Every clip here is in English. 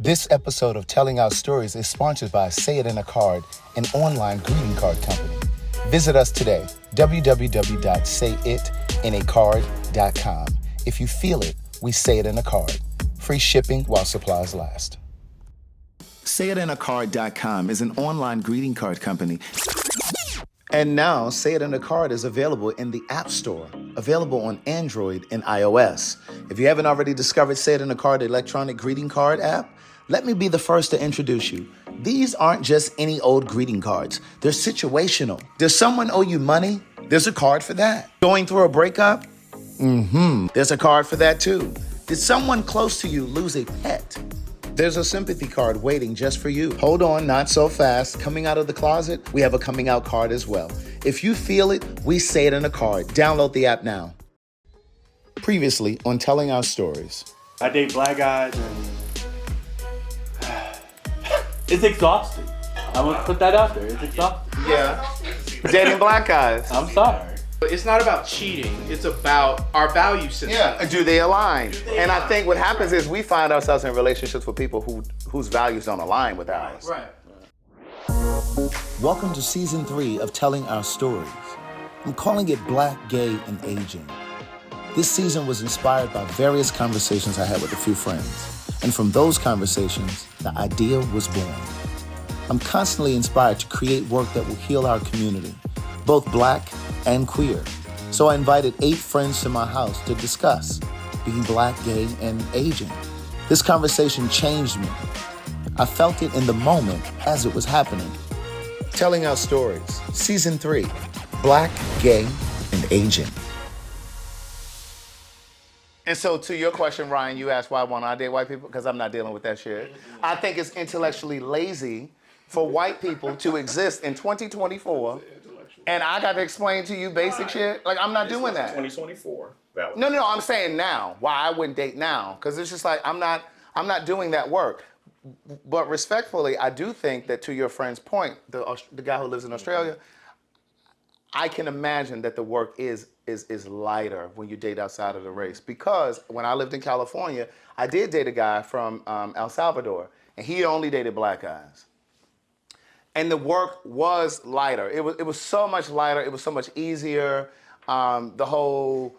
This episode of Telling Our Stories is sponsored by Say It in a Card, an online greeting card company. Visit us today, www.sayitinaCard.com. If you feel it, we say it in a card. Free shipping while supplies last. SayItInACard.com is an online greeting card company. And now, Say It in a Card is available in the App Store, available on Android and iOS. If you haven't already discovered Say It in a Card electronic greeting card app, let me be the first to introduce you. These aren't just any old greeting cards. They're situational. Does someone owe you money? There's a card for that. Going through a breakup? There's a card for that too. Did someone close to you lose a pet? There's a sympathy card waiting just for you. Hold on, not so fast. Coming out of the closet, we have a coming out card as well. If you feel it, we say it in a card. Download the app now. Previously on Telling Our Stories. I date black guys and it's exhausting. I'm gonna put that out there. It's exhausting. Yeah. Dating black guys. I'm sorry. It's not about cheating. It's about our value system. Yeah. Do they align? And I think what happens is we find ourselves in relationships with people whose values don't align with ours. Right. Welcome to Season 3 of Telling Our Stories. I'm calling it Black, Gay, and Aging. This season was inspired by various conversations I had with a few friends. And from those conversations, the idea was born. I'm constantly inspired to create work that will heal our community, both black and queer. So I invited 8 friends to my house to discuss being black, gay, and aging. This conversation changed me. I felt it in the moment as it was happening. Telling Our Stories, Season 3, Black, Gay, and Aging. And so to your question, Ryan, you asked why won't I date white people? Because I'm not dealing with that shit. I think it's intellectually lazy for white people to exist in 2024. And I got to explain to you basic shit. Like, I'm not doing that. 2024. No, I'm saying now. Why I wouldn't date now. Because it's just like, I'm not doing that work. But respectfully, I do think that to your friend's point, the guy who lives in Australia, I can imagine that the work is lighter when you date outside of the race. Because when I lived in California, I did date a guy from El Salvador, and he only dated black guys. And the work was lighter. It was so much lighter. It was so much easier. The whole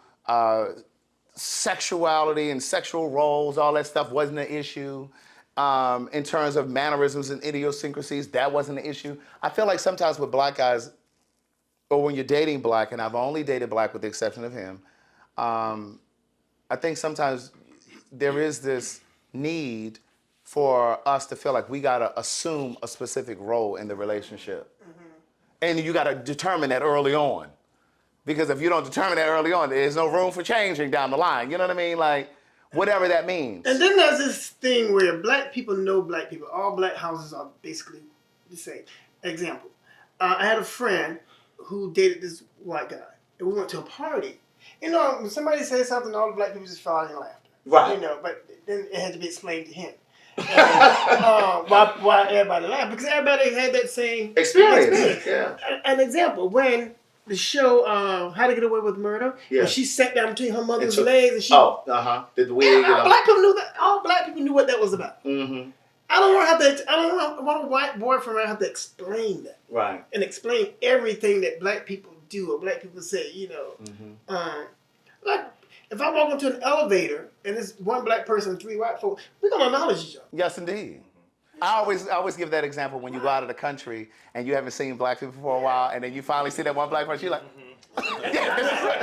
sexuality and sexual roles, all that stuff wasn't an issue. In terms of mannerisms and idiosyncrasies, that wasn't an issue. I feel like sometimes with black guys, or when you're dating black, and I've only dated black with the exception of him, I think sometimes there is this need for us to feel like we gotta assume a specific role in the relationship. And you gotta determine that early on. Because if you don't determine that early on, there's no room for changing down the line. You know what I mean? Like, whatever that means. And then there's this thing where black people know black people. All black houses are basically the same. Example, I had a friend who dated this white guy. And we went to a party. You know, when somebody says something, all the black people just fall out in laughter. Right. You know, but then it had to be explained to him. And, why everybody laughed? Because everybody had that same experience. Yeah. An example, when the show How to Get Away with Murder, and she sat down between her mother's legs and she... Did the wig, black people knew that. All black people knew what that was about. Mm-hmm. I don't want a white boyfriend to have to explain that. Right. And explain everything that black people do or black people say, you know. Mm-hmm. Like, if I walk into an elevator and there's one black person and 3 white folks, we're going to acknowledge each other. Yes, indeed. I always give that example when you go out of the country and you haven't seen black people for a while, and then you finally see that one black person, you're like, yeah, this is right.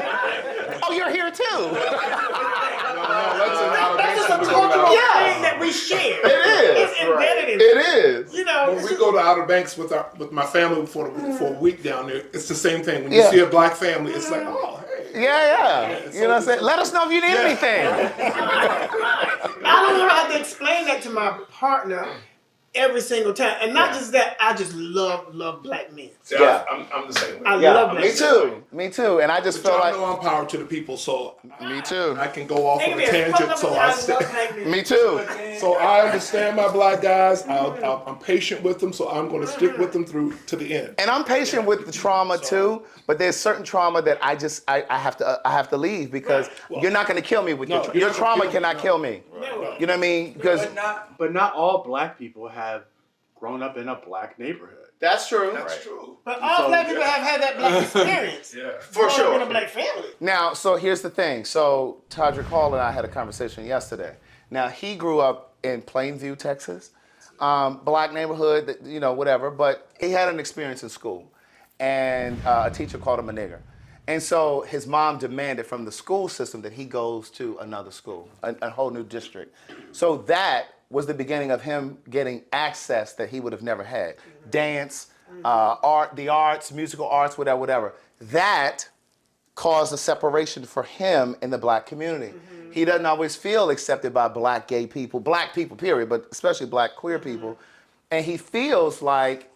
Oh, you're here too. That's just a cultural thing that we share. It is. It's embedded in it is. You know, when we go to Outer Banks with my family for a week down there, it's the same thing. When you see a black family, it's like, oh, hey. Yeah. You know what I'm saying? Let us know if you need anything. I don't want to have to explain that to my partner every single time. And not just that, I just love black men. See, Yeah. I'm the same way. I love black Me men. too. Me too. And I just But feel y'all like know I'm power to the people, so me too. I can go off They on can a be as fucked tangent. up So as I I stay. love black men. Me too. So I understand my black guys. I'm patient with them, so I'm going to stick with them through to the end. And I'm patient with the trauma too, but there's certain trauma that I have to leave because you're not going to kill me with No, your you're not trauma gonna kill me, cannot no. kill me. No. You know what I mean? Because But not all black people have grown up in a black neighborhood. that's true. That's true. But all black people have had that black experience. Yeah. For sure. In a black family. Now, so here's the thing. So Todrick Hall and I had a conversation yesterday. Now, he grew up in Plainview, Texas, black neighborhood, whatever, but he had an experience in school, and a teacher called him a nigger. And so his mom demanded from the school system that he goes to another school, a whole new district. So that was the beginning of him getting access that he would have never had. Dance, art, the arts, musical arts, whatever. That caused a separation for him in the black community. He doesn't always feel accepted by black gay people, black people, period, but especially black queer people. And he feels like,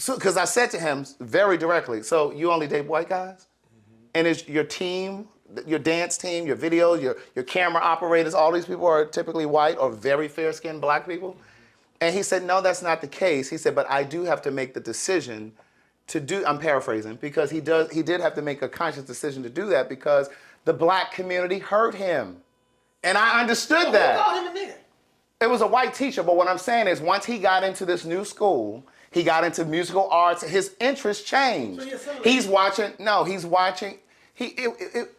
because I said to him very directly, so you only date white guys? And is your team, your dance team, your videos, your camera operators, all these people are typically white or very fair-skinned black people? And he said, no, that's not the case. He said, but I do have to make the decision to do, I'm paraphrasing, because he did have to make a conscious decision to do that because the black community hurt him. And I understood that. Who called him a nigga? It was a white teacher, but what I'm saying is once he got into this new school, he got into musical arts, his interests changed. So you're saying- He's watching,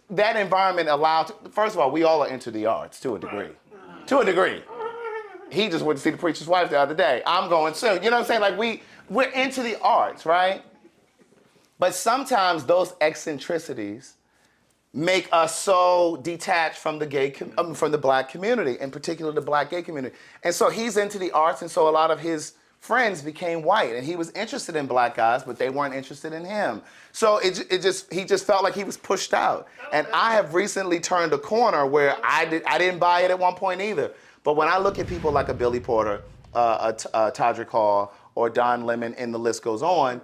that environment allowed, first of all, we all are into the arts to a degree. To a degree. He just went to see The Preacher's Wife the other day. I'm going soon. You know what I'm saying? Like we're into the arts, right? But sometimes those eccentricities make us so detached from the from the black community, in particular the black gay community. And so he's into the arts, and so a lot of his friends became white, and he was interested in black guys, but they weren't interested in him. So he just felt like he was pushed out. And I have recently turned a corner where I didn't buy it at one point either. But when I look at people like a Billy Porter, Todrick Hall, or Don Lemon, and the list goes on,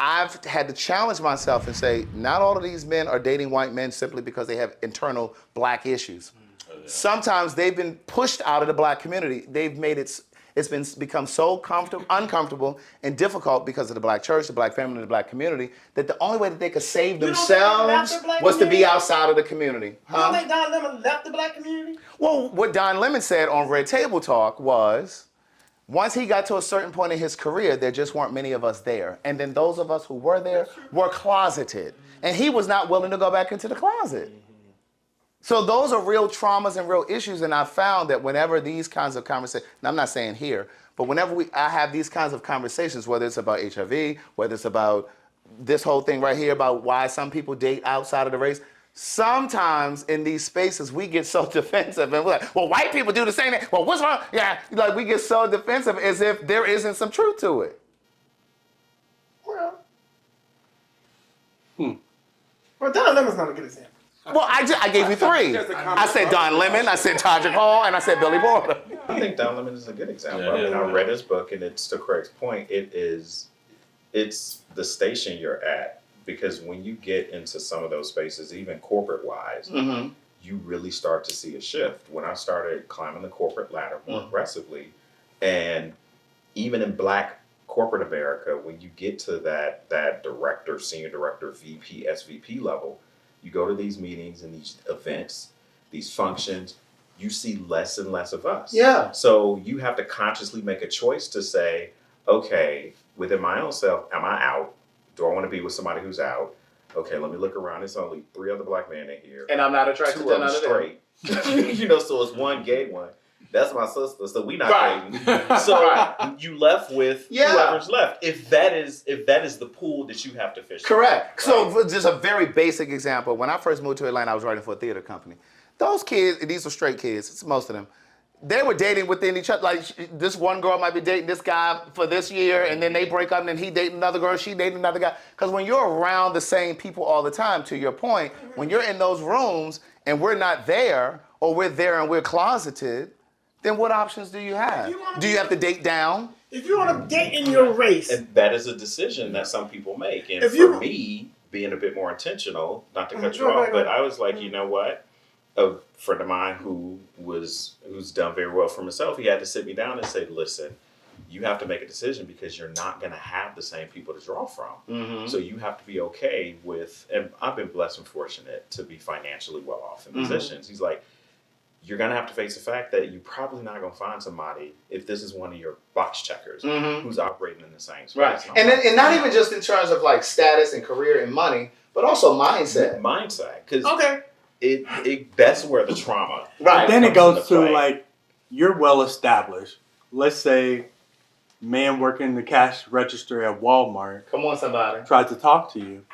I've had to challenge myself and say, not all of these men are dating white men simply because they have internal black issues. Sometimes they've been pushed out of the black community. They've made become so uncomfortable and difficult because of the black church, the black family, and the black community, that the only way that they could save don't think they themselves left the black was to be community? outside of the community. You don't think Don Lemon left the black community? Well, what Don Lemon said on Red Table Talk was, once he got to a certain point in his career, there just weren't many of us there. And then those of us who were there were closeted. And he was not willing to go back into the closet. So those are real traumas and real issues. And I found that whenever these kinds of conversations, and I'm not saying here, but whenever I have these kinds of conversations, whether it's about HIV, whether it's about this whole thing right here about why some people date outside of the race, sometimes in these spaces we get so defensive and we're like, well, white people do the same thing. Well, what's wrong? Yeah, like we get so defensive as if there isn't some truth to it. Well, Don Lemon's not a good example. Well, I gave you three. I said Don Lemon, I said Todrick Hall, and I said Billy Porter. I think Don Lemon is a good example. I mean, I read his book, and it's to Craig's point. It's the station you're at. Because when you get into some of those spaces, even corporate-wise, you really start to see a shift. When I started climbing the corporate ladder more aggressively, and even in black corporate America, when you get to that director, senior director, VP, SVP level, you go to these meetings and these events, these functions, you see less and less of us. Yeah. So you have to consciously make a choice to say, okay, within my own self, am I out? Do I want to be with somebody who's out? Okay, let me look around. There's only 3 other black men in here. And I'm not attracted Two to of them none of them. straight. So it's one gay one. That's my sister. So we not Right. dating. So you left with Yeah. whoever's left. If that is the pool that you have to fish. Correct. So just a very basic example. When I first moved to Atlanta, I was writing for a theater company. Those kids, these were straight kids, it's most of them. They were dating within each other. Like this one girl might be dating this guy for this year, and then they break up, and then he dating another girl, she dating another guy. Because when you're around the same people all the time, to your point, when you're in those rooms and we're not there, or we're there and we're closeted, Then what options do you have? Do you have to date down? If you want to date in your race, And that is a decision that some people make. And If for you- me, being a bit more intentional, not to cut you Go off, ahead. but I was like, you know what? A friend of mine who's done very well for himself, he had to sit me down and say, listen, you have to make a decision because you're not going to have the same people to draw from. So you have to be okay with, and I've been blessed and fortunate to be financially well off in positions. He's like, you're going to have to face the fact that you're probably not going to find somebody, if this is one of your box checkers, who's operating in the same space. Right. And not even just in terms of like status and career and money, but also mindset. Mindset. Because okay. that's where the trauma. Right. Then it comes goes into to play. like, you're well established. Let's say man working the cash register at Walmart Come on, somebody. tried to talk to you.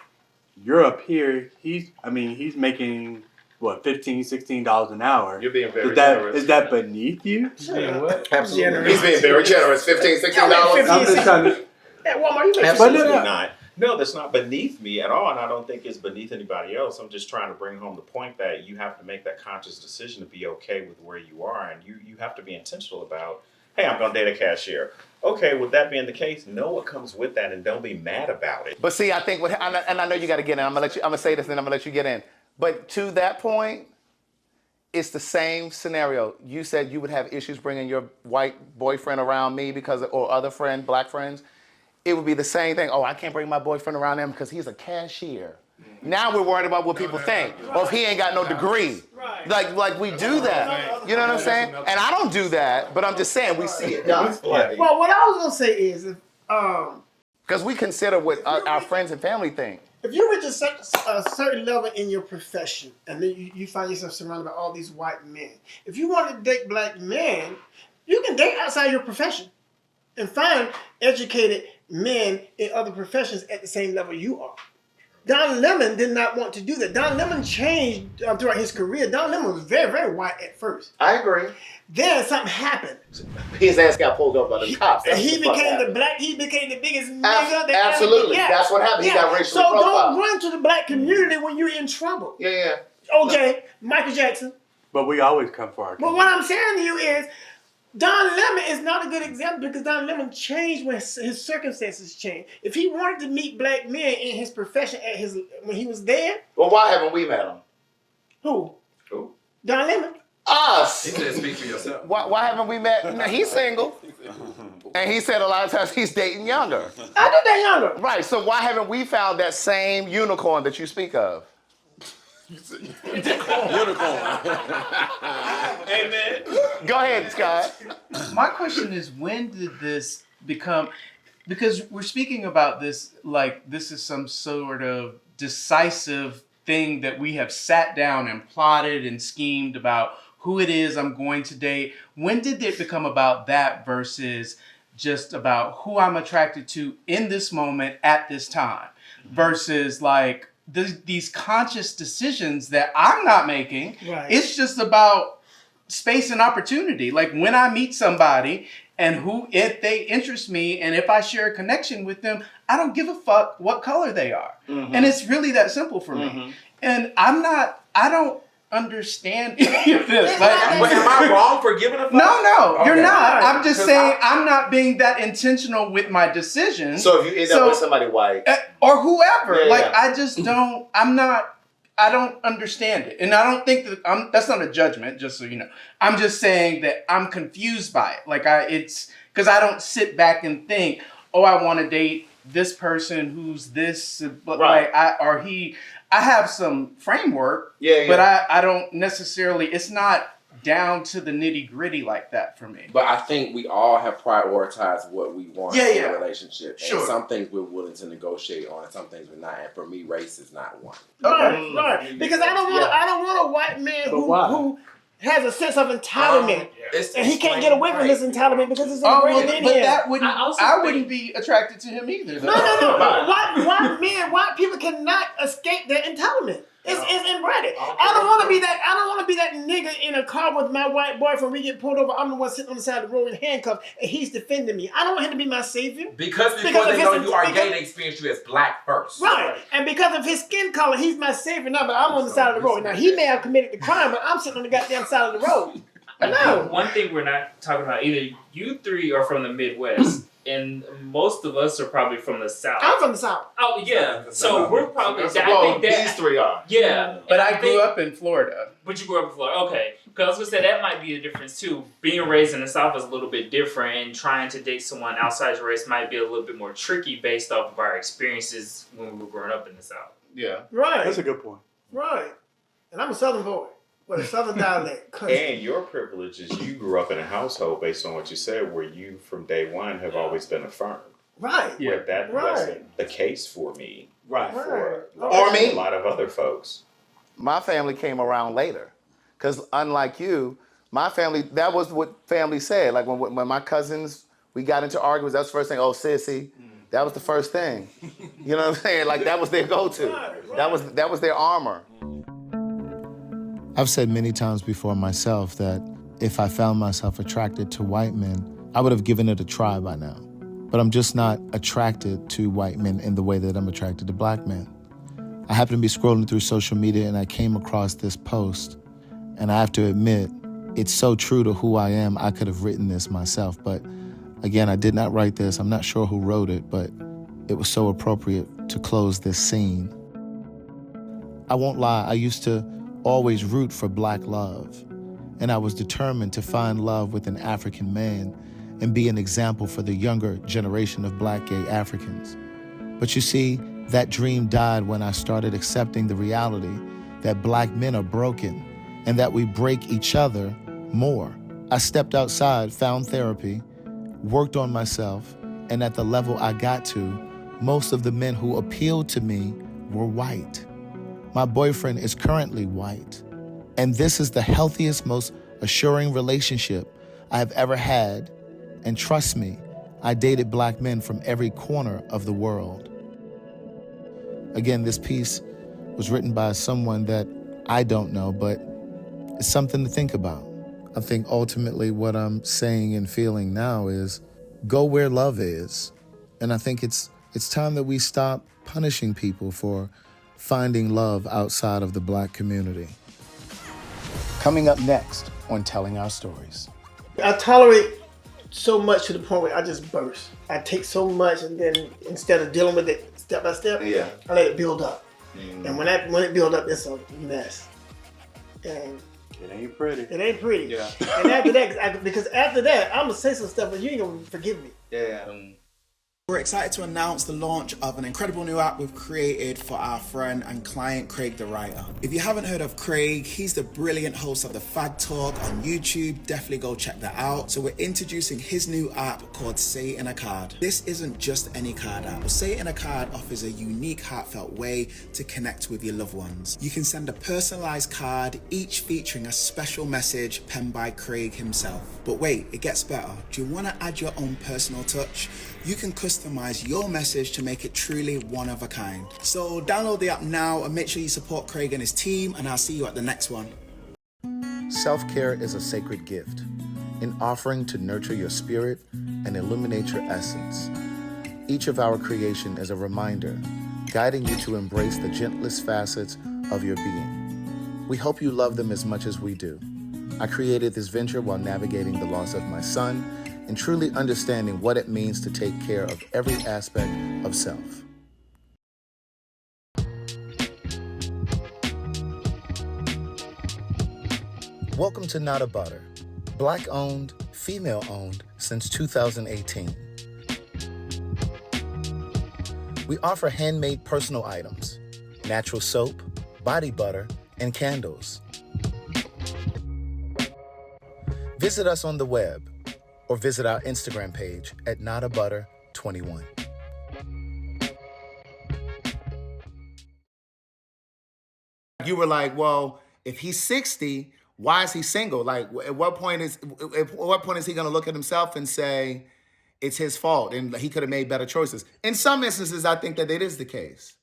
You're up here. He's making what, $15, $16 an hour. You're being very Is that generous. is that beneath you? Absolutely. He's being very generous. $15, $16. I'm just trying to. At Walmart, you make Absolutely no. not. No, that's not beneath me at all, and I don't think it's beneath anybody else. I'm just trying to bring home the point that you have to make that conscious decision to be okay with where you are, and you have to be intentional about, hey, I'm going to date a cashier. Okay, with that being the case, know what comes with that, and don't be mad about it. But see, I think and I know you got to get in. I'm gonna say this, and I'm gonna let you get in. But to that point, it's the same scenario. You said you would have issues bringing your white boyfriend around me or other black friends. It would be the same thing. Oh, I can't bring my boyfriend around him because he's a cashier. Now we're worried about what people think. Or if he ain't got no degree. Like we do that. You know what I'm saying? And I don't do that, but I'm just saying we see it done. Well, what I was gonna say is, Because we consider what our friends and family think. if you reach a certain level in your profession, and then you find yourself surrounded by all these white men, if you want to date black men, you can date outside your profession and find educated men in other professions at the same level you are. Don Lemon did not want to do that. Don Lemon changed throughout his career. Don Lemon was very, very white at first. I agree. Then something happened. His ass got pulled over by the cops. And he became the biggest nigga that absolutely. ever, That's what happened. He got racially So profiled. don't run to the black community when you're in trouble. Yeah. OJ, Michael Jackson. But we always come for our. But what I'm saying to you is, Don Lemon is not a good example because Don Lemon changed when his circumstances changed. If he wanted to meet black men in his profession when he was there, Well, why haven't we met him? who? Who? Don Lemon. Us. He said, speak for yourself. Why haven't we met? No, he's single. And he said a lot of times he's dating younger. I did that younger. Right, so why haven't we found that same unicorn that you speak of? Amen. Go ahead, Scott. My question is, when did this become, because we're speaking about this like this is some sort of decisive thing that we have sat down and plotted and schemed about who it is I'm going to date. When did it become about that versus just about who I'm attracted to in this moment at this time versus like these conscious decisions that I'm not making? Right. It's just about space and opportunity. Like when I meet somebody and if they interest me and if I share a connection with them, I don't give a fuck what color they are. And it's really that simple for me. And I don't understand any of this. Like, But am I wrong for giving a fuck? no, you're Okay. not. I'm just 'Cause saying I'm not being that intentional with my decisions. So if you end up with somebody white. Or whoever. Yeah, like, yeah. I just don't, I don't understand it. And I don't think that that's not a judgment, just so you know. I'm just saying that I'm confused by it. Like it's because I don't sit back and think, oh, I want to date this person who's this, but Right. like I have some framework, Yeah. but I don't necessarily, it's not down to the nitty gritty like that for me. But I think we all have prioritized what we want in a relationship. Sure. And some things we're willing to negotiate on, and some things we're not. And for me, race is not one. Right. Because I don't want a white man who has a sense of entitlement. And he can't get away from this entitlement because it's ingrained in him. That wouldn't, I wouldn't be attracted to him either. Though. No. White people cannot escape their entitlement. It's inbred. I don't want to be that nigga in a car with my white boyfriend. We get pulled over. I'm the one sitting on the side of the road in handcuffs, and he's defending me. I don't want him to be my savior. Because before they know you are gay, they experience you as black first. Right. And because of his skin color, he's my savior now, but I'm on the side of the road. Now, he may have committed the crime, but I'm sitting on the goddamn side of the road. I know. One thing we're not talking about either. You three are from the Midwest, and most of us are probably from the South. I'm from the South. Oh yeah, so we're probably. I Well, think that these three are. Yeah, But I grew up in Florida. But you grew up in Florida, okay? Because I was gonna say that might be a difference too. Being raised in the South is a little bit different, and trying to date someone outside your race might be a little bit more tricky based off of our experiences when we were growing up in the South. Yeah. Right. That's a good point. Right. And I'm a Southern boy with a Southern dialect. And your privilege is you grew up in a household, based on what you said, where you from day one have always been affirmed. Right. Where that Right. wasn't the case for me. Right. For Or me. a lot of other folks. My family came around later. Because unlike you, my family, that was what family said. Like when my cousins, we got into arguments, that's the first thing, oh, sissy. That was the first thing. You know what I'm saying? Like that was their go-to. That was their armor. I've said many times before myself that if I found myself attracted to white men, I would have given it a try by now. But I'm just not attracted to white men in the way that I'm attracted to black men. I happened to be scrolling through social media and I came across this post. And I have to admit, it's so true to who I am, I could have written this myself. But again, I did not write this. I'm not sure who wrote it, but it was so appropriate to close this scene. I won't lie, I used to always root for black love. And I was determined to find love with an African man and be an example for the younger generation of black gay Africans. But you see, that dream died when I started accepting the reality that black men are broken and that we break each other more. I stepped outside, found therapy, worked on myself, and at the level I got to, most of the men who appealed to me were white. My boyfriend is currently white, and this is the healthiest, most assuring relationship I have ever had, and trust me, I dated black men from every corner of the world. Again, this piece was written by someone that I don't know, but it's something to think about. I think ultimately what I'm saying and feeling now is go where love is. And I think it's time that we stop punishing people for finding love outside of the black community. Coming up next on Telling Our Stories. I tolerate so much to the point where I just burst. I take so much and then instead of dealing with it step by step, I let it build up. And when it builds up, it's a mess. And it ain't pretty. It ain't pretty. Yeah. And after that, because after that, I'm gonna say some stuff, but you ain't gonna forgive me. Yeah. We're excited to announce the launch of an incredible new app we've created for our friend and client, Craig TheWriter. If you haven't heard of Craig, he's the brilliant host of the Fag Talk on YouTube. Definitely go check that out. So we're introducing his new app called Say It in a Card. This isn't just any card app. Say It in a Card offers a unique, heartfelt way to connect with your loved ones. You can send a personalized card, each featuring a special message penned by Craig himself. But wait, it gets better. Do you want to add your own personal touch? You can customize your message to make it truly one of a kind. So download the app now and make sure you support Craig and his team, and I'll see you at the next one. Self-care is a sacred gift, an offering to nurture your spirit and illuminate your essence. Each of our creation is a reminder, guiding you to embrace the gentlest facets of your being. We hope you love them as much as we do. I created this venture while navigating the loss of my son and truly understanding what it means to take care of every aspect of self. Welcome to Not a Butter, Black-owned, female-owned since 2018. We offer handmade personal items, natural soap, body butter, and candles. Visit us on the web or visit our Instagram page at notabutter21. You were like, well, if he's 60, why is he single? Like, at what point is he going to look at himself and say it's his fault and he could have made better choices? In some instances, I think that it is the case.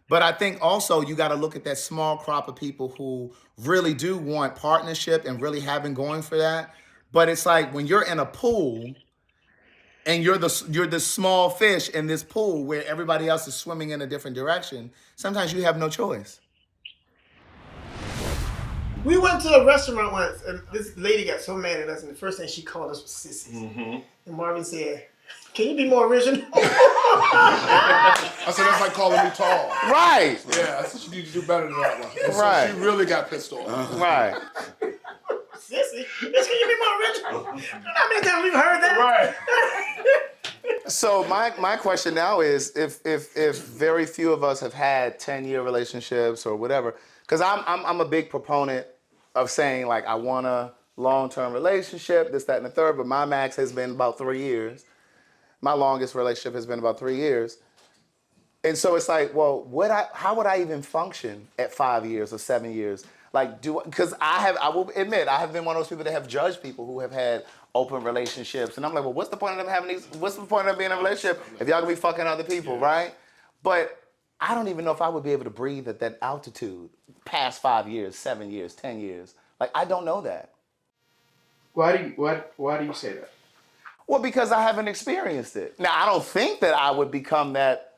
But I think also you got to look at that small crop of people who really do want partnership and really have been going for that. But it's like when you're in a pool and you're the small fish in this pool where everybody else is swimming in a different direction, sometimes you have no choice. We went to a restaurant once, and this lady got so mad at us, and the first thing she called us was sissies. Mm-hmm. And Marvin said, "Can you be more original?" I said, that's like calling me tall. Right. Yeah, I said you need to do better than that one. And Right. so she really got pissed off. Right. Sissy, can you be more original? How many times we've heard that? Right. So my question now is, if very few of us have had 10-year relationships or whatever, because I'm a big proponent of saying, like, I want a long-term relationship, this, that, and the third, but my max has been about 3 years. My longest relationship has been about 3 years. And so it's like, well, how would I even function at 5 years or 7 years? Like, because I will admit, I have been one of those people that have judged people who have had open relationships. And I'm like, well, what's the point of them what's the point of them being in a relationship if y'all gonna be fucking other people, right? But I don't even know if I would be able to breathe at that altitude past 5 years, 7 years, 10 years. Like, I don't know that. Why do you say that? Well, because I haven't experienced it. Now, I don't think that I would become that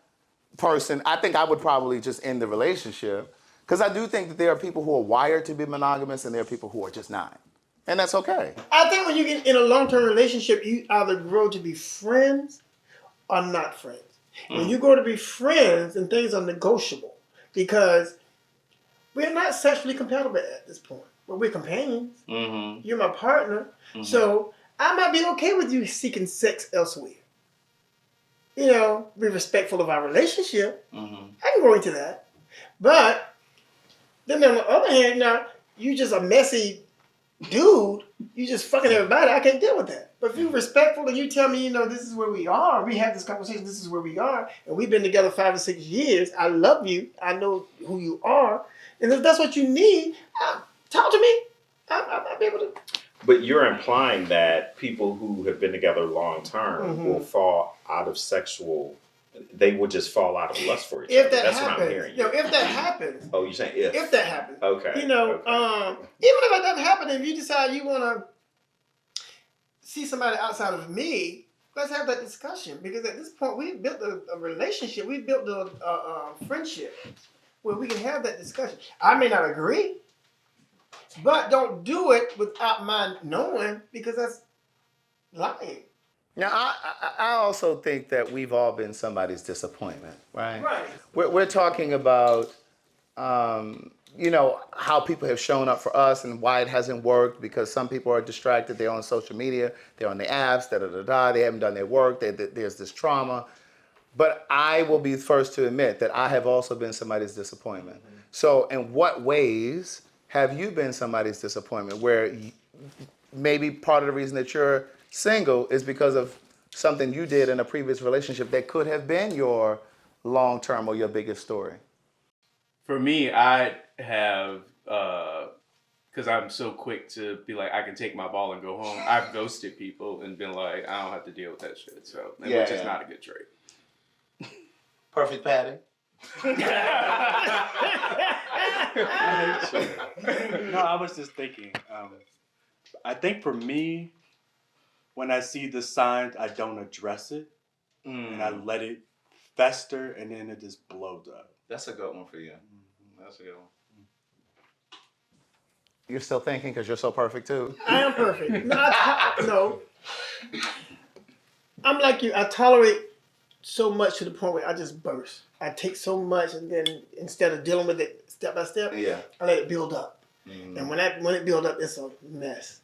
person. I think I would probably just end the relationship, because I do think that there are people who are wired to be monogamous and there are people who are just not. And that's okay. I think when you get in a long-term relationship, you either grow to be friends or not friends. When you grow to be friends, then things are negotiable, because we're not sexually compatible at this point, but we're companions. Mm-hmm. You're my partner. Mm-hmm. So I might be okay with you seeking sex elsewhere. You know, be respectful of our relationship. Mm-hmm. I can grow into that. But then on the other hand, now, you just a messy dude. You just fucking everybody. I can't deal with that. But if you're respectful and you tell me, you know, this is where we are, we have this conversation, this is where we are, and we've been together 5 or 6 years, I love you, I know who you are, and if that's what you need, talk to me. I might be able to. But you're implying that people who have been together long term will fall out of sexual. They would just fall out of lust for each other. If that That's happens, what I'm hearing. you know, if that happens. Oh, you're saying if? If that happens. Okay. You know, okay. even if it doesn't happen, if you decide you want to see somebody outside of me, let's have that discussion. Because at this point, we've built a relationship. We've built a friendship where we can have that discussion. I may not agree, but don't do it without my knowing, because that's lying. Now, I also think that we've all been somebody's disappointment, right? Right. We're talking about, you know, how people have shown up for us and why it hasn't worked, because some people are distracted. They're on social media. They're on the apps, da-da-da-da. They haven't done their work. There's this trauma. But I will be first to admit that I have also been somebody's disappointment. Mm-hmm. So in what ways have you been somebody's disappointment, where maybe part of the reason that you're single is because of something you did in a previous relationship that could have been your long-term or your biggest story? For me, I have, because I'm so quick to be like, I can take my ball and go home. I've ghosted people and been like, I don't have to deal with that shit. So, which is not a good trait. Perfect pattern. No, I was just thinking. I think for me, when I see the signs, I don't address it, and I let it fester, and then it just blows up. That's a good one for you. That's a good one. You're still thinking because you're so perfect too. I am perfect. No. I'm like you. I tolerate so much to the point where I just burst. I take so much, and then instead of dealing with it step by step, I let it build up. And when it builds up, it's a mess.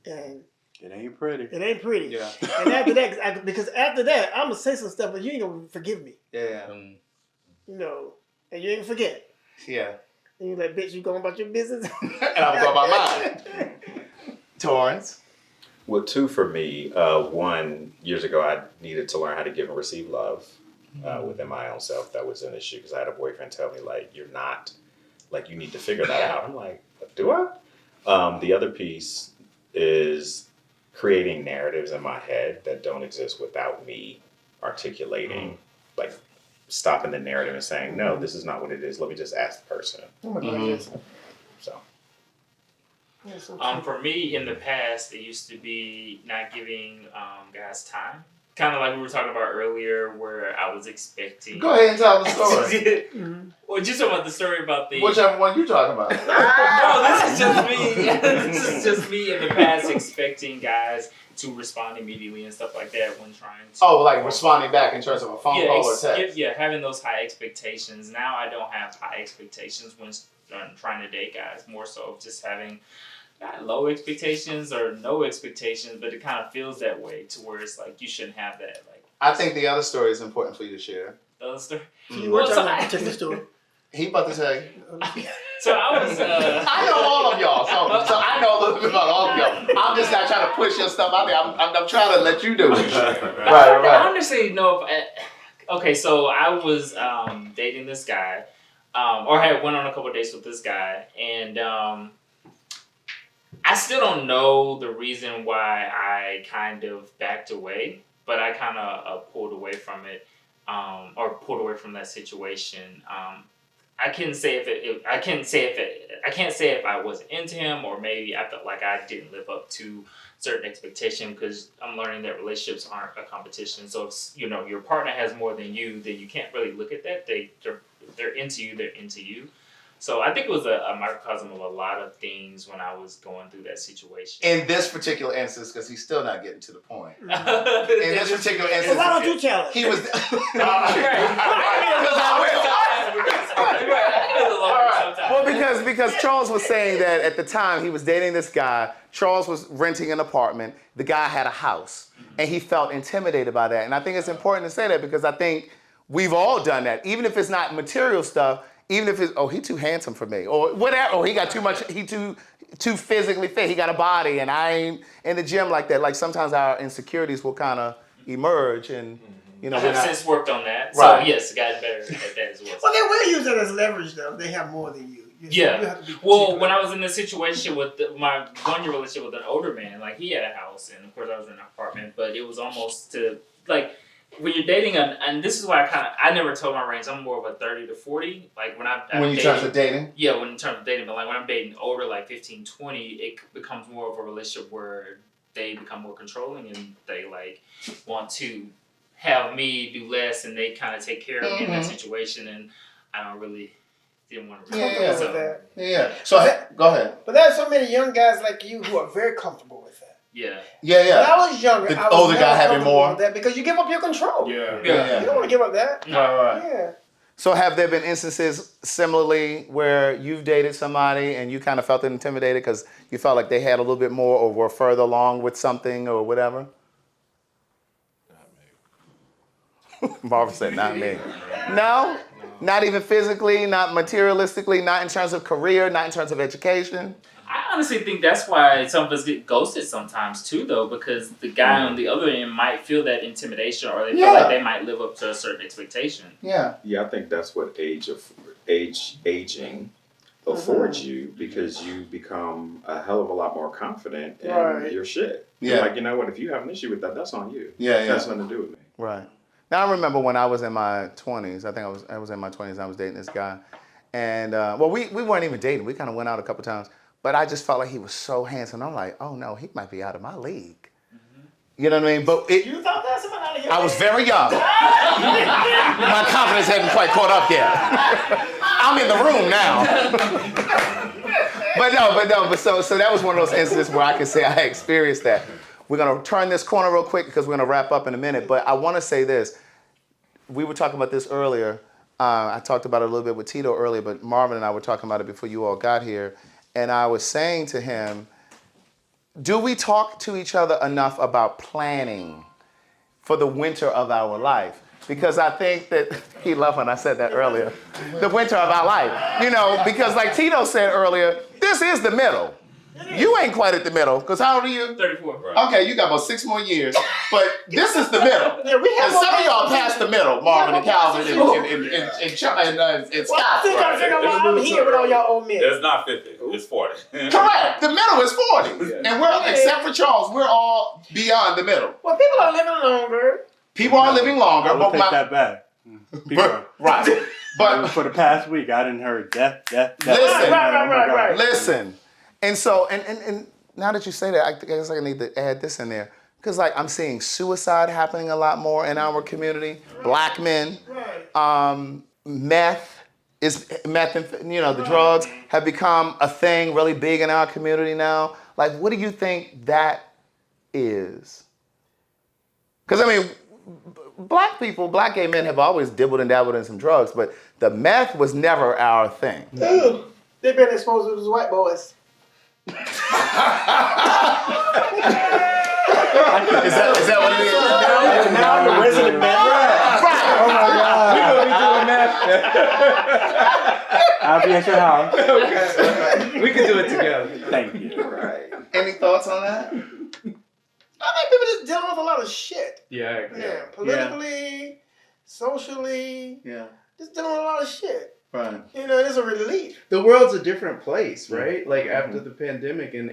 And it ain't pretty. It ain't pretty. Yeah. And after that, because after that, I'm gonna say some stuff, but you ain't gonna forgive me. Yeah. You know, and you ain't gonna forget. Yeah. And you like, bitch, you going about your business, and I'm going about mine. Torrance. Well, 2 for me. 1, years ago, I needed to learn how to give and receive love within my own self. That was an issue because I had a boyfriend tell me, like, you're not, like, you need to figure that out. I'm like, do I? The other piece is creating narratives in my head that don't exist without me articulating, like, stopping the narrative and saying, no, this is not what it is. Let me just ask the person. oh my God, So. For me, in the past, it used to be not giving guys time. kind of like we were talking about earlier, where I was expecting. Go ahead and tell the story. Well, just about the story about the. Whichever one you talking about. No, this is just me. This is just me in the past expecting guys to respond immediately and stuff like that when trying to. Oh, like responding back in terms of a phone call or text. Yeah, having those high expectations. Now I don't have high expectations when I'm trying to date guys. More so of just having not low expectations or no expectations, but it kind of feels that way to where it's like you shouldn't have that. Like I think the other story is important for you to share. The other story. You were talking about the story. He about to tell you. So I was. I know all of y'all, so I know a little bit about all of y'all. I'm just not trying to push your stuff out there. I'm trying to let you do it. Right. I honestly know. Okay, so I was dating this guy, or I went on a couple dates with this guy, and I still don't know the reason why I kind of backed away, but I kind of pulled away from it, or pulled away from that situation. I can't say if I wasn't into him, or maybe I felt like I didn't live up to certain expectation, because I'm learning that relationships aren't a competition. So if your partner has more than you, then you can't really look at that. They're into you. They're into you. So I think it was a microcosm of a lot of things when I was going through that situation. In this particular instance, because he's still not getting to the point. In this particular instance, why don't you tell it? He was. Well, because Charles was saying that at the time he was dating this guy. Charles was renting an apartment. The guy had a house, and he felt intimidated by that. And I think it's important to say that, because I think we've all done that, even if it's not material stuff. Even if it's, he too handsome for me, or whatever, or he got too much, he too physically fit, he got a body, and I ain't in the gym like that. Like sometimes our insecurities will kind of emerge, and I have since worked on that, right. So yes, gotten better at that as well. Well, they will use it as leverage, though. They have more than you. You have to be when I was in this situation with my 1-year relationship with an older man, like he had a house, and of course I was in an apartment, but it was almost to like. When you're dating, and this is why I never told my range. I'm more of a 30 to 40. Like when in terms of dating? Yeah, in terms of dating. But like when I'm dating older, like 15, 20, it becomes more of a relationship where they become more controlling and they like want to have me do less, and they kind of take care of me in that situation, and I didn't want to really with that. Yeah. So go ahead. But there's so many young guys like you who are very comfortable with that. Yeah. When I was younger, the I was older guy having more with that, because you give up your control. Yeah. You don't want to give up that. Right. Yeah. So have there been instances similarly where you've dated somebody and you kind of felt intimidated because you felt like they had a little bit more or were further along with something or whatever? Not me. Marvin said, not me. No? Not even physically, not materialistically, not in terms of career, not in terms of education? I honestly think that's why some of us get ghosted sometimes too, though, because the guy on the other end might feel that intimidation, or they feel like they might live up to a certain expectation. Yeah. Yeah, I think that's what aging affords you, because you become a hell of a lot more confident in your shit. Yeah. Like, you know what? If you have an issue with that, that's on you. Yeah. That's nothing to do with me. Right. Now I remember when I was in my 20s. I think I was in my 20s. I was dating this guy, and we weren't even dating. We kind of went out a couple times. But I just felt like he was so handsome. I'm like, oh no, he might be out of my league. You know what I mean? But You thought that somebody out of your I was very young. My confidence hadn't quite caught up yet. I'm in the room now. but so that was one of those instances where I can say I experienced that. We're gonna turn this corner real quick because we're gonna wrap up in a minute. But I want to say this. We were talking about this earlier. I talked about it a little bit with Tito earlier, but Marvin and I were talking about it before you all got here. And I was saying to him, do we talk to each other enough about planning for the winter of our life? Because I think that, he loved when I said that earlier, the winter of our life. Because like Tito said earlier, this is the middle. You ain't quite at the middle, because how old are you? 34. Right. Okay, you got about 6 more years, but this is the middle. Yeah, we have and some of y'all past the middle, Marvin and Calvin and Scott. Well, I think I'm figuring out why I'm here with all y'all old men. It's not 50, it's 40. Correct, the middle is 40. And except for Charles, we're all beyond the middle. Well, people are living longer. People are living longer. I will take that back. Right. But for the past week, I didn't heard death. Listen. Right. Listen. And so, and now that you say that, I guess I need to add this in there. Because like I'm seeing suicide happening a lot more in our community. Black men, meth and the drugs have become a thing really big in our community now. Like, what do you think that is? Because I mean, black gay men have always dibbled and dabbled in some drugs, but the meth was never our thing. They've been exposed to those white boys. Is that what it is? Now I'm the resident man. Right. Oh my God. We're gonna be doing that. I'll be at your house. Okay. We can do it together. Thank you. Right. Any thoughts on that? I think people just dealing with a lot of shit. Yeah. Politically, socially. Yeah. Just dealing with a lot of shit. Right. It's a relief. The world's a different place, right? Like after the pandemic, and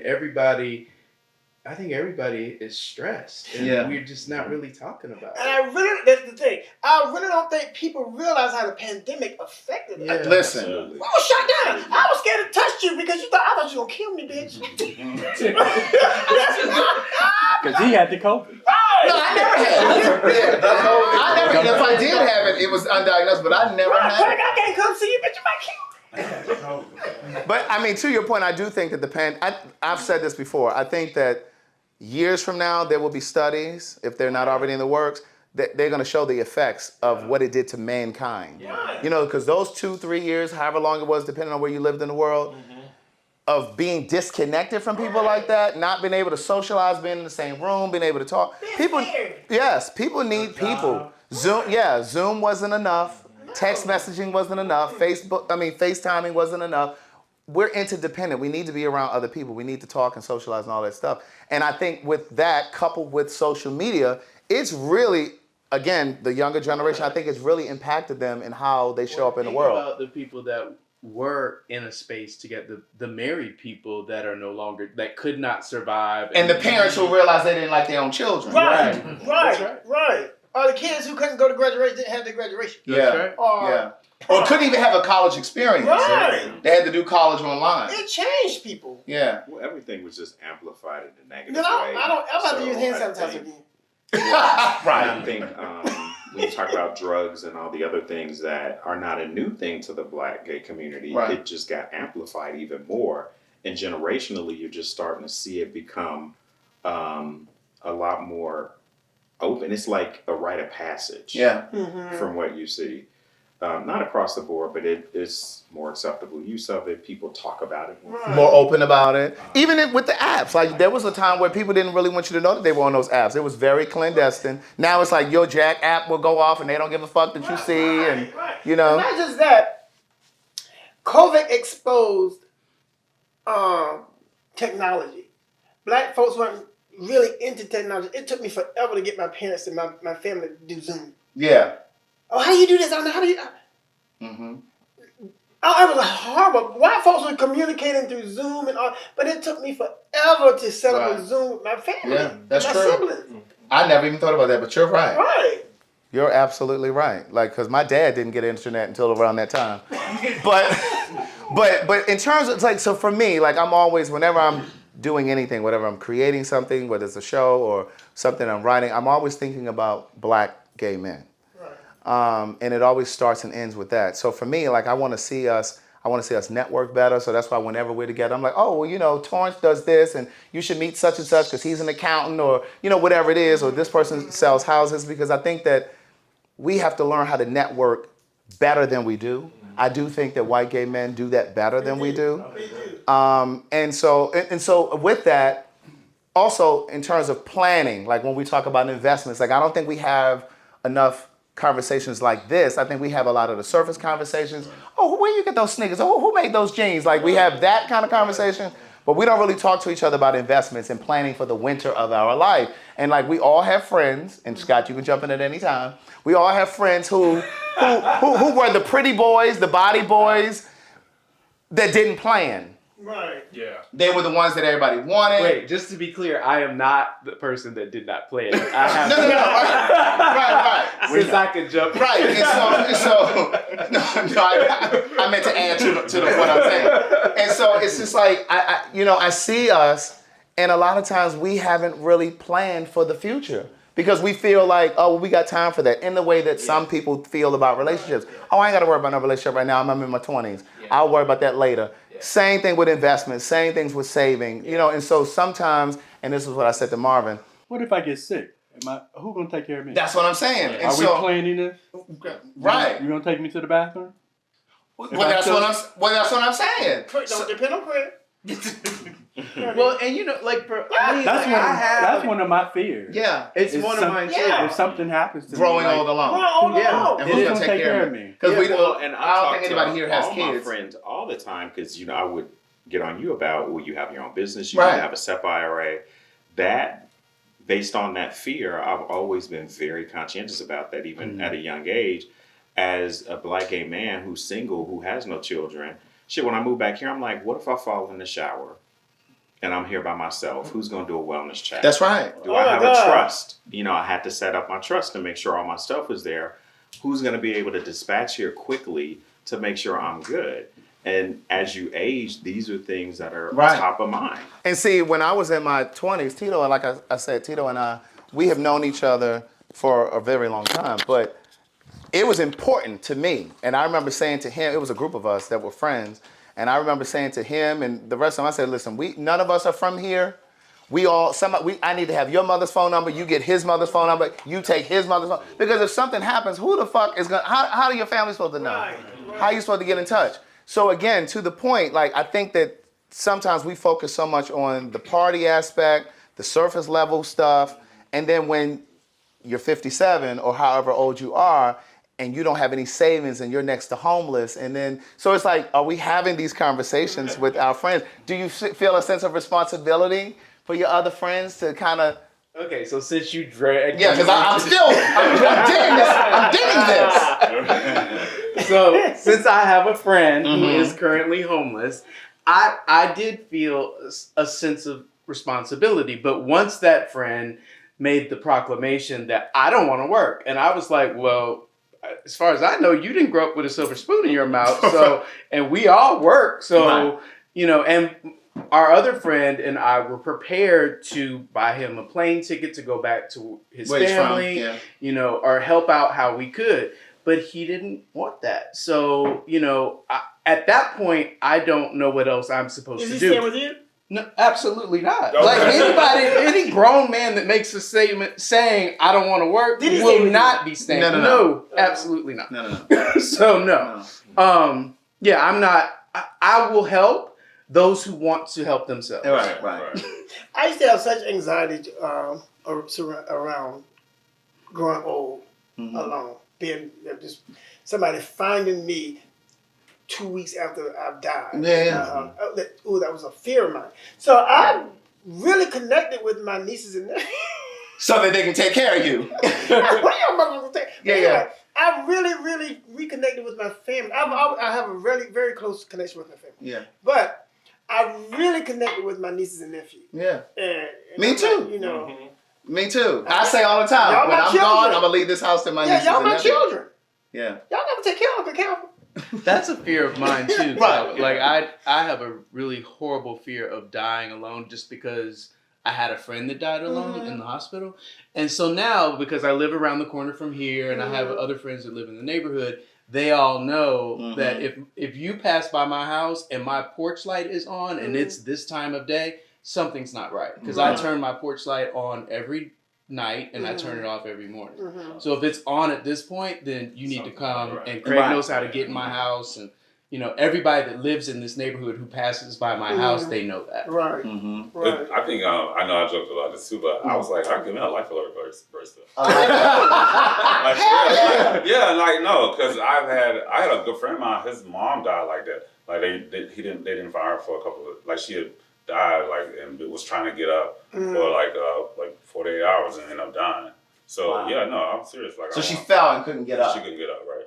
I think everybody is stressed, and we're just not really talking about it. And that's the thing. I really don't think people realize how the pandemic affected us. Listen. We were shut down. I was scared to touch you because I thought you were going to kill me, bitch. Because he had the COVID. No, I never had it. If I did have it, it was undiagnosed, but I never had it. I can't come see you, bitch. You might kill me. But I mean, to your point, I do think that I've said this before. I think that years from now, there will be studies, if they're not already in the works, that they're going to show the effects of what it did to mankind. Yeah. Because those 2-3 years, however long it was, depending on where you lived in the world, of being disconnected from people like that, not being able to socialize, being in the same room, being able to talk. People need people. Zoom wasn't enough. Text messaging wasn't enough. FaceTiming wasn't enough. We're interdependent. We need to be around other people. We need to talk and socialize and all that stuff. And I think with that, coupled with social media, it's really, again, the younger generation, I think it's really impacted them in how they show up in the world. Think about the people that were in a space to get the married people that are no longer, that could not survive. And the parents who realized they didn't like their own children. Right. Or the kids who couldn't go to graduation didn't have their graduation. Or couldn't even have a college experience. Right. They had to do college online. It changed people. Yeah. Well, everything was just amplified in a negative I'm way. about to use hand sanitizer again. Right. I think when you talk about drugs and all the other things that are not a new thing to the Black gay community, it just got amplified even more. And generationally, you're just starting to see it become a lot more open. It's like a rite of passage from what you see. Not across the board, but it's more acceptable use of it. People talk about it more open about it. Even with the apps, like there was a time where people didn't really want you to know that they were on those apps. It was very clandestine. Now it's like your Jack app will go off and they don't give a fuck that you see, and Not just that. COVID exposed technology. Black folks weren't really into technology. It took me forever to get my parents and my family to do Zoom. Yeah. Oh, how do you do this? How do you? Oh, it was horrible. White folks were communicating through Zoom and all, but it took me forever to set up a Zoom with my family. Yeah, that's my true. siblings. I never even thought about that, but you're right. Right. You're absolutely right. Like, because my dad didn't get internet until around that time. But in terms of, like, so for me, like, I'm always, whenever I'm doing anything, whatever I'm creating something, whether it's a show or something I'm writing, I'm always thinking about Black gay men. And it always starts and ends with that. So for me, like I want to see us network better. So that's why whenever we're together, I'm like, oh, well, Torrance does this and you should meet such and such because he's an accountant or, whatever it is, or this person sells houses, because I think that we have to learn how to network better than we do. I do think that white gay men do that better than we do. And so with that, also in terms of planning, like when we talk about investments, like I don't think we have enough conversations like this. I think we have a lot of the surface conversations. Oh, where you get those sneakers? Oh, who made those jeans? Like we have that kind of conversation, but we don't really talk to each other about investments and planning for the winter of our life. And like we all have friends, and Scott, you can jump in at any time. We all have friends who were the pretty boys, the body boys that didn't plan. Right. Yeah. They were the ones that everybody wanted. Wait, just to be clear, I am not the person that did not plan. I have right. Since I could jump. Right. And I meant to add to what I'm saying. And so it's just like I see us, And a lot of times we haven't really planned for the future because we feel like, oh, well, we got time for that. In the way that some people feel about relationships. Oh, I ain't got to worry about no relationship right now. I'm in my 20s. I'll worry about that later. Same thing with investments. Same things with saving. You know, and so sometimes, and this is what I said to Marvin. What if I get sick? Who gonna take care of me? That's what I'm saying. And Are we so, planning this? Right. You gonna take me to the bathroom? Well, that's what I'm saying. Don't depend on Craig. Well, and you know, like for me, that's one of my fears. Yeah, it's one of mine too. If something happens to growing me, old alone. Yeah, and who's gonna take care of me? Because we don't. And I don't think anybody here has all kids. my friends all the time because I would get on you about, well, you have your own business, you Right. have a SEP IRA. That, based on that fear, I've always been very conscientious about that, even at a young age. As a Black gay man who's single, who has no children, shit, when I move back here, I'm like, what if I fall in the shower and I'm here by myself? Who's going to do a wellness check? That's right. Do I have a trust? You know, I had to set up my trust to make sure all my stuff was there. Who's going to be able to dispatch here quickly to make sure I'm good? And as you age, these are things that are top of mind. And see, when I was in my 20s, Tito, and like I said, Tito and I, we have known each other for a very long time, but it was important to me. And I remember saying to him, it was a group of us that were friends, and I remember saying to him and the rest of them, I said, listen, none of us are from here. I need to have your mother's phone number, you get his mother's phone number, you take his mother's phone. Because if something happens, who the fuck is how are your family supposed to know? Right. How are you supposed to get in touch? So again, to the point, like I think that sometimes we focus so much on the party aspect, the surface level stuff, and then when you're 57 or however old you are, and you don't have any savings and you're next to homeless, and then, so it's like, are we having these conversations with our friends? Do you feel a sense of responsibility for your other friends to kind of... Okay, so since you dragged... Yeah, because I'm digging this. So, since I have a friend who is currently homeless, I did feel a sense of responsibility, but once that friend made the proclamation that I don't want to work, and I was like, well, as far as I know, you didn't grow up with a silver spoon in your mouth, so, and we all work, so, you know, and our other friend and I were prepared to buy him a plane ticket to go back to his family, you know, or help out how we could, but he didn't want that. So, you know, at that point, I don't know what else I'm supposed to do. Is he staying with you? No, absolutely not. Like any grown man that makes a statement saying I don't want to work will not be staying. No, absolutely not. No. So no. Yeah, I'm not. I will help those who want to help themselves. Right. I used to have such anxiety around growing old alone, being just somebody finding me 2 weeks after I've died. That was a fear of mine. So I really connected with my nieces and nephews. So that they can take care of you. What are your motherfuckers take? Anyway, I really reconnected with my family. I have a really, very close connection with my family. Yeah. But I really connected with my nieces and nephews. Yeah. And Me too. Like, you know. Me too. I say all the time, when I'm gone, I'm going to leave this house to my nieces y'all and my nephews. children. Yeah. Y'all never take care of them. That's a fear of mine too. Right. Like I have a really horrible fear of dying alone just because I had a friend that died alone in the hospital. And so now, because I live around the corner from here and I have other friends that live in the neighborhood, they all know that if you pass by my house and my porch light is on and it's this time of day, something's not right. Because I turn my porch light on every night and I turn it off every morning. So if it's on at this point, then you need to come, and Craig knows how to get in my house, and you know, everybody that lives in this neighborhood who passes by my house, they know that. Right. Right. I think I know I joked about this too, but I was like, I give me a life alert burst. No, because I had a good friend of mine. His mom died like that. Like they didn't find her for a couple of, like she had died and was trying to get up for like 48 hours and ended up dying. So I'm serious. Like, so she fell and couldn't get up. She couldn't get up, right?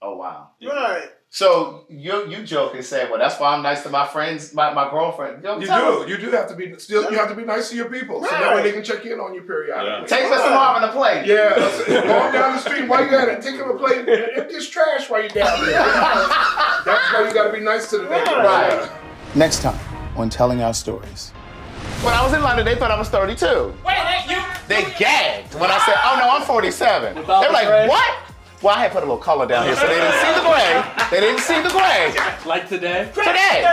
Oh wow. Yeah. Right. So you joke and say, well, that's why I'm nice to my friends, my girlfriend. You do have to be you have to be nice to your people, so that way they can check in on you periodically. Take Mr. Marvin a plate. Yeah, go down the street while you at it. Take him a plate and empty his trash while you're down there. That's why you got to be nice to the neighbors. Right. Next time on Telling Our Stories. When I was in London, they thought I was 32. They gagged when I said, "Oh no, I'm 47." They were like, "What?" Well, I had put a little color down here so they didn't see the gray. They didn't see the gray. Like today? Today.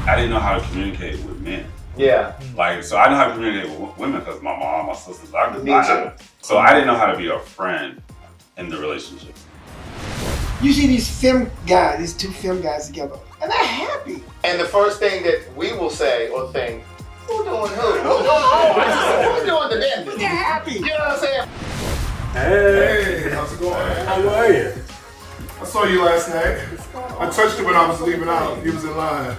I didn't know how to communicate with men. Yeah. Like, so I know how to communicate with women because my mom, my sisters, Me too. So I didn't know how to be a friend in the relationship. You see these film guys, these two film guys together, and they're happy. And the first thing that we will say or think, who doing who? Who doing the bending? They're happy. You know what I'm saying? Hey, how's it going? How are you? I saw you last night. I touched you when I was leaving out. You was in line.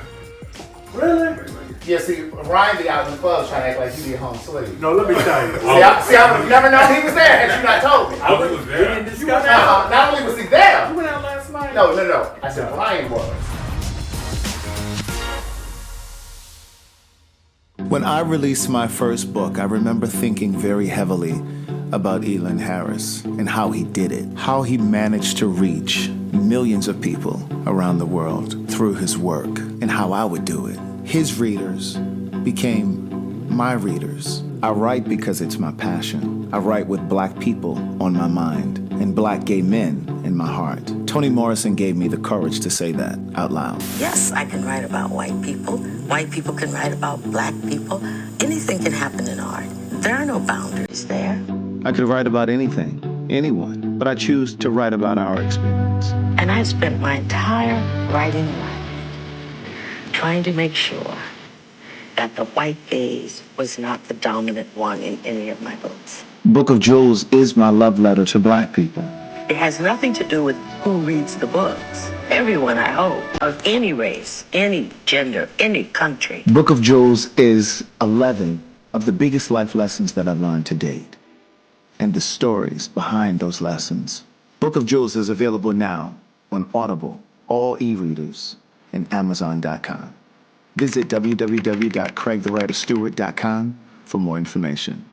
Really? Yeah, see, Ryan be out in the club trying to act like he be a home slave. No, let me tell you. See, I would have never known he was there had you not told me. I was there. Not only was he there. You went out last night? No. I said Ryan was. When I released my first book, I remember thinking very heavily about Elon Harris and how he did it, how he managed to reach millions of people around the world through his work, and how I would do it. His readers became my readers. I write because it's my passion. I write with black people on my mind and black gay men in my heart. Toni Morrison gave me the courage to say that out loud. Yes, I can write about white people. White people can write about black people. Anything can happen in art. There are no boundaries there. I could write about anything, anyone, but I choose to write about our experience. And I spent my entire writing life trying to make sure that the white gaze was not the dominant one in any of my books. Book of Jewels is my love letter to black people. It has nothing to do with who reads the books. Everyone, I hope, of any race, any gender, any country. Book of Jewels is 11 of the biggest life lessons that I've learned to date, and the stories behind those lessons. Book of Jewels is available now on Audible, all e-readers, and Amazon.com. Visit www.craigthewriterstewart.com for more information.